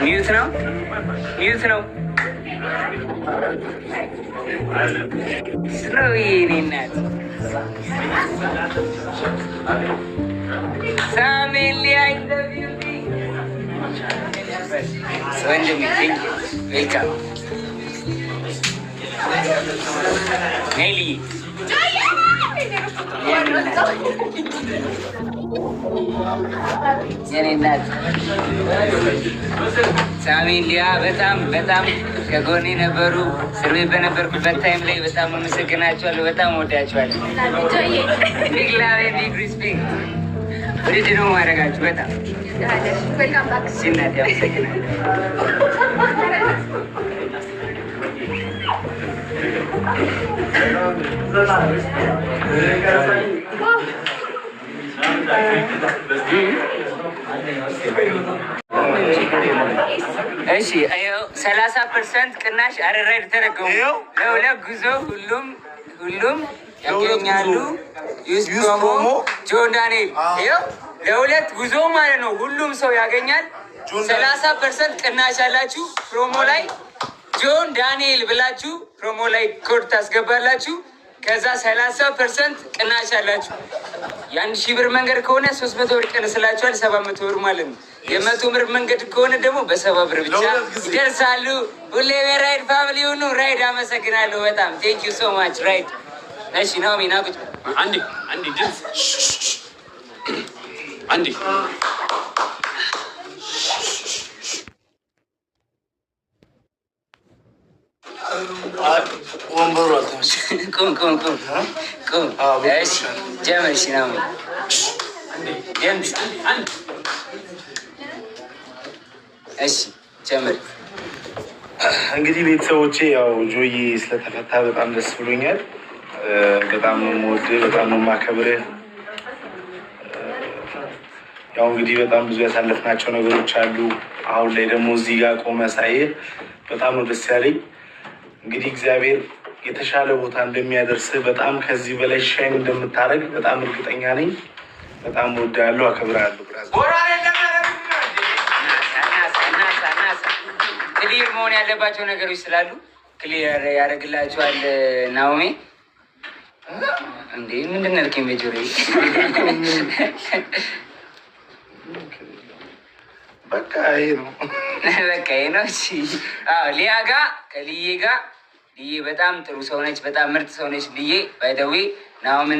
ሚዩት ነው ሚዩት ነው ስራዬ እናት ሳሜሊያ ኢንተርቪው ወንድም ቴንክ ዌልካም ኔሊ የኔ እናት ሳሜሊያ በጣም በጣም ከጎኔ ነበሩ። እስር ቤት በነበርኩበት ታይም ላይ በጣም አመሰግናቸዋለሁ። በጣም ወዳቸዋለሁ። ቢግ ላቭ ቢግ ሪስፔክት። ወደ ነው ማድረጋችሁ በጣም ሲናት ያመሰግናል። እሺ 30% ቅናሽ አረራይድ ተረገሙ ለሁለት ጉዞ ሁሉም ያገኛሉ። ዩዝ ፕሮሞ ጆን ዳንኤል ለሁለት ጉዞ ማለት ነው። ሁሉም ሰው ያገኛል። 30% ቅናሽ አላችሁ ፕሮሞ ላይ ጆን ዳንኤል ብላችሁ ፕሮሞ ላይ ኮድ ታስገባላችሁ። ከዛ 30% ቅናሽ አላችሁ። የ1000 ብር መንገድ ከሆነ 300 ብር ቀንስላችኋል፣ 700 ብር ማለት ነው። የ100 ብር መንገድ ከሆነ ደግሞ በ70 ብር ብቻ ይደርሳሉ። ሁሌ ራይድ ፋሚሊ ሁኑ። ራይድ አመሰግናለሁ በጣም ቴንክ ዩ ሶ ማች ራይድ። እሺ ነው ሚና ቁጭ አንዴ ድምፅ አንዴ ወንበሩ አልተመቸኝም። ቁም እሺ ጀመር። እሺ ነው እሺ ጀመር። እንግዲህ ቤተሰቦቼ ያው ጆዬ ስለተፈታ በጣም ደስ ብሎኛል። በጣም ነው የምወድህ፣ በጣም ነው የማከብርህ። ያው እንግዲህ በጣም ብዙ ያሳለፍናቸው ነገሮች አሉ። አሁን ላይ ደግሞ እዚህ ጋር ቆመ ሳይህ በጣም ነው ደስ ያለኝ። እንግዲህ እግዚአብሔር የተሻለ ቦታ እንደሚያደርስህ በጣም ከዚህ በላይ ሻይን እንደምታደርግ በጣም እርግጠኛ ነኝ። በጣም እወድሃለሁ፣ አከብርሃለሁ። ክሊር መሆን ያለባቸው ነገሮች ስላሉ ክሊር ያደርግላቸዋል። ናኦሚ እንዴ ምንድን ነው ያልከኝ? በጆሮዬ በቃ ይሄ ነው በቃ ይሄ ነው። እሺ ሊያ ጋር ከልዬ ጋር ልዬ በጣም ጥሩ ሰው ነች፣ በጣም ምርጥ ሰው ነች። ልዬ ባይ ዘ ዌይ ናኦሚ